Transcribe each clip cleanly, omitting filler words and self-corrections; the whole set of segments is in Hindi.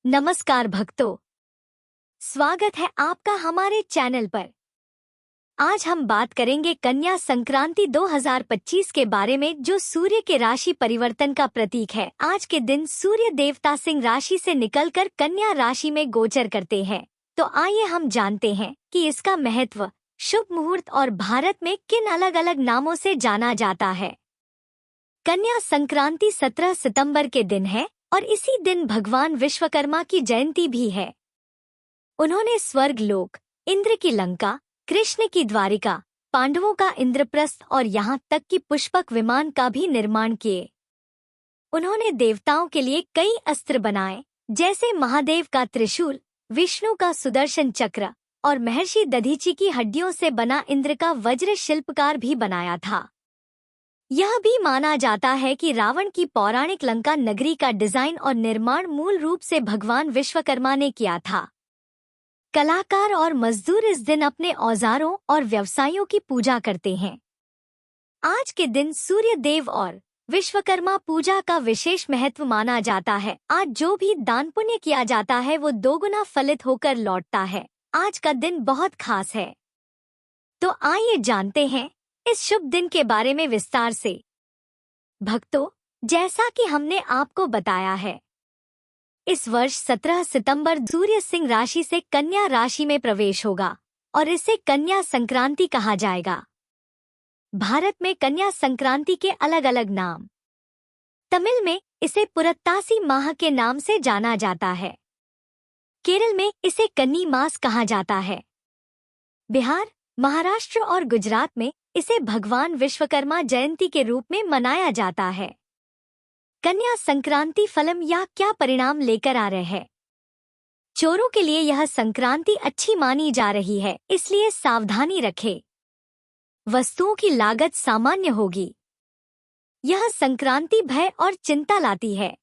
नमस्कार भक्तों, स्वागत है आपका हमारे चैनल पर। आज हम बात करेंगे कन्या संक्रांति 2025 के बारे में, जो सूर्य के राशि परिवर्तन का प्रतीक है। आज के दिन सूर्य देवता सिंह राशि से निकलकर कन्या राशि में गोचर करते हैं। तो आइए हम जानते हैं कि इसका महत्व, शुभ मुहूर्त और भारत में किन अलग अलग नामों से जाना जाता है। कन्या संक्रांति 17 सितंबर के दिन है और इसी दिन भगवान विश्वकर्मा की जयंती भी है। उन्होंने स्वर्ग लोक, इंद्र की लंका, कृष्ण की द्वारिका, पांडवों का इंद्रप्रस्थ और यहाँ तक कि पुष्पक विमान का भी निर्माण किए। उन्होंने देवताओं के लिए कई अस्त्र बनाए, जैसे महादेव का त्रिशूल, विष्णु का सुदर्शन चक्र और महर्षि दधीची की हड्डियों से बना इंद्र का वज्र शिल्पकार भी बनाया था। यह भी माना जाता है कि रावण की पौराणिक लंका नगरी का डिजाइन और निर्माण मूल रूप से भगवान विश्वकर्मा ने किया था। कलाकार और मजदूर इस दिन अपने औजारों और व्यवसायों की पूजा करते हैं। आज के दिन सूर्य देव और विश्वकर्मा पूजा का विशेष महत्व माना जाता है। आज जो भी दान पुण्य किया जाता है वो दोगुना फलित होकर लौटता है। आज का दिन बहुत खास है। तो आइए जानते हैं इस शुभ दिन के बारे में विस्तार से। भक्तों, जैसा कि हमने आपको बताया है, इस वर्ष 17 सितंबर सूर्य सिंह राशि से कन्या राशि में प्रवेश होगा और इसे कन्या संक्रांति कहा जाएगा। भारत में कन्या संक्रांति के अलग अलग नाम। तमिल में इसे पुरत्तासी माह के नाम से जाना जाता है। केरल में इसे कन्नी मास कहा जाता है। बिहार, महाराष्ट्र और गुजरात में इसे भगवान विश्वकर्मा जयंती के रूप में मनाया जाता है। कन्या संक्रांति फलम या क्या परिणाम लेकर आ रहे हैं। चोरों के लिए यह संक्रांति अच्छी मानी जा रही है, इसलिए सावधानी रखें। वस्तुओं की लागत सामान्य होगी। यह संक्रांति भय और चिंता लाती है।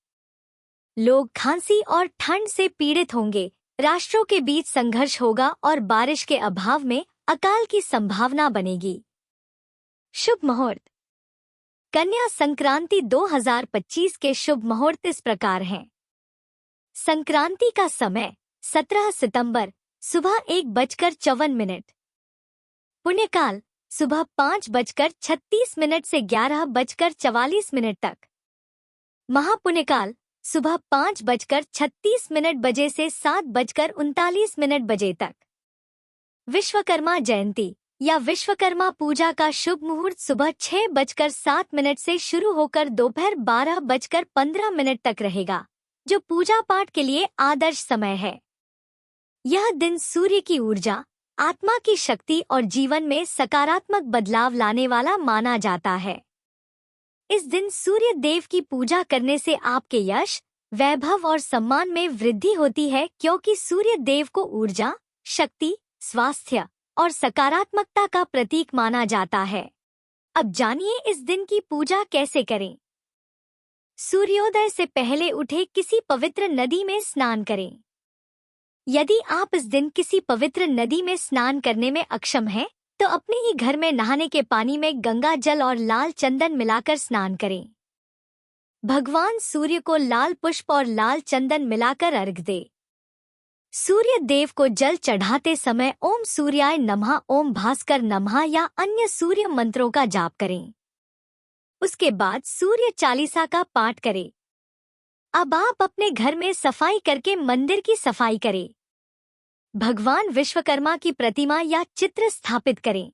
लोग खांसी और ठंड से पीड़ित होंगे। राष्ट्रों के बीच संघर्ष होगा और बारिश के अभाव में अकाल की संभावना बनेगी। शुभ मुहूर्त। कन्या संक्रांति 2025 के शुभ मुहूर्त इस प्रकार हैं। संक्रांति का समय 17 सितंबर सुबह 1:54। पुण्यकाल सुबह 5:36 से 11:44 तक। महापुण्यकाल सुबह 5:36 बजे से 7:39 बजे तक। विश्वकर्मा जयंती या विश्वकर्मा पूजा का शुभ मुहूर्त सुबह 6:07 से शुरू होकर दोपहर 12:15 तक रहेगा, जो पूजा पाठ के लिए आदर्श समय है। यह दिन सूर्य की ऊर्जा, आत्मा की शक्ति और जीवन में सकारात्मक बदलाव लाने वाला माना जाता है। इस दिन सूर्य देव की पूजा करने से आपके यश, वैभव और सम्मान में वृद्धि होती है, क्योंकि सूर्य देव को ऊर्जा, शक्ति, स्वास्थ्य और सकारात्मकता का प्रतीक माना जाता है। अब जानिए इस दिन की पूजा कैसे करें। सूर्योदय से पहले उठे किसी पवित्र नदी में स्नान करें। यदि आप इस दिन किसी पवित्र नदी में स्नान करने में अक्षम हैं, तो अपने ही घर में नहाने के पानी में गंगा जल और लाल चंदन मिलाकर स्नान करें। भगवान सूर्य को लाल पुष्प और लाल चंदन मिलाकर अर्घ्य दें। सूर्य देव को जल चढ़ाते समय ओम सूर्याय नमः, ओम भास्कर नमः या अन्य सूर्य मंत्रों का जाप करें। उसके बाद सूर्य चालीसा का पाठ करें। अब आप अपने घर में सफाई करके मंदिर की सफाई करें। भगवान विश्वकर्मा की प्रतिमा या चित्र स्थापित करें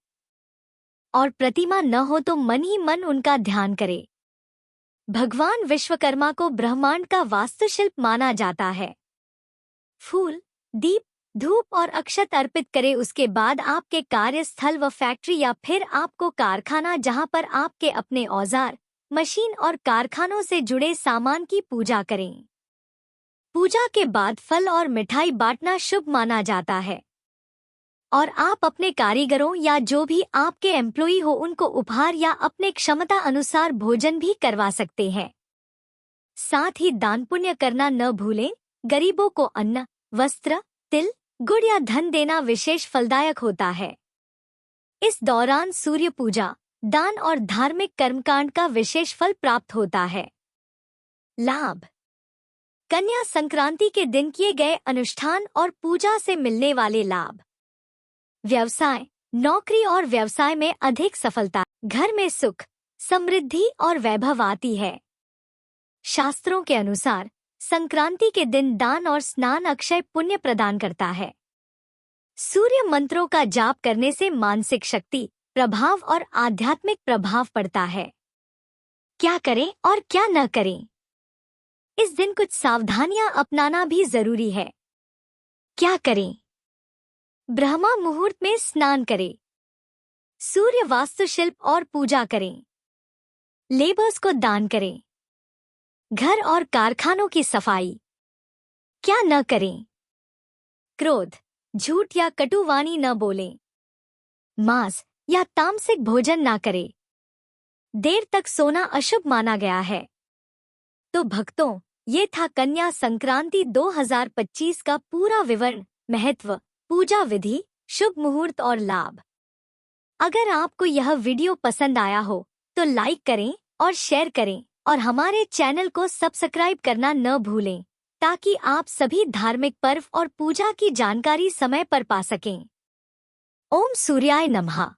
और प्रतिमा न हो तो मन ही मन उनका ध्यान करें। भगवान विश्वकर्मा को ब्रह्मांड का वास्तुशिल्प माना जाता है। फूल, दीप, धूप और अक्षत अर्पित करें। उसके बाद आपके कार्यस्थल व फैक्ट्री या फिर आपको कारखाना, जहां पर आपके अपने औजार, मशीन और कारखानों से जुड़े सामान की पूजा करें। पूजा के बाद फल और मिठाई बांटना शुभ माना जाता है और आप अपने कारीगरों या जो भी आपके एम्प्लॉई हो उनको उपहार या अपने क्षमता अनुसार भोजन भी करवा सकते हैं। साथ ही दान पुण्य करना न भूलें। गरीबों को अन्न, वस्त्र, तिल, गुड़ या धन देना विशेष फलदायक होता है। इस दौरान सूर्य पूजा, दान और धार्मिक कर्मकांड का विशेष फल प्राप्त होता है। लाभ। कन्या संक्रांति के दिन किए गए अनुष्ठान और पूजा से मिलने वाले लाभ। व्यवसाय, नौकरी और व्यवसाय में अधिक सफलता, घर में सुख, समृद्धि और वैभव आती है। शास्त्रों के अनुसार संक्रांति के दिन दान और स्नान अक्षय पुण्य प्रदान करता है। सूर्य मंत्रों का जाप करने से मानसिक शक्ति, प्रभाव और आध्यात्मिक प्रभाव पड़ता है। क्या करें और क्या न करें? इस दिन कुछ सावधानियां अपनाना भी जरूरी है। क्या करें? ब्रह्मा मुहूर्त में स्नान करें। सूर्य वास्तुशिल्प और पूजा करें। लेबर्स को दान करें। घर और कारखानों की सफाई। क्या न करें? क्रोध, झूठ या कटुवाणी न बोलें। मांस या तामसिक भोजन ना करें। देर तक सोना अशुभ माना गया है। तो भक्तों, ये था कन्या संक्रांति 2025 का पूरा विवरण, महत्व, पूजा विधि, शुभ मुहूर्त और लाभ। अगर आपको यह वीडियो पसंद आया हो तो लाइक करें और शेयर करें और हमारे चैनल को सब्सक्राइब करना न भूलें ताकि आप सभी धार्मिक पर्व और पूजा की जानकारी समय पर पा सकें। ओम सूर्याय नमः।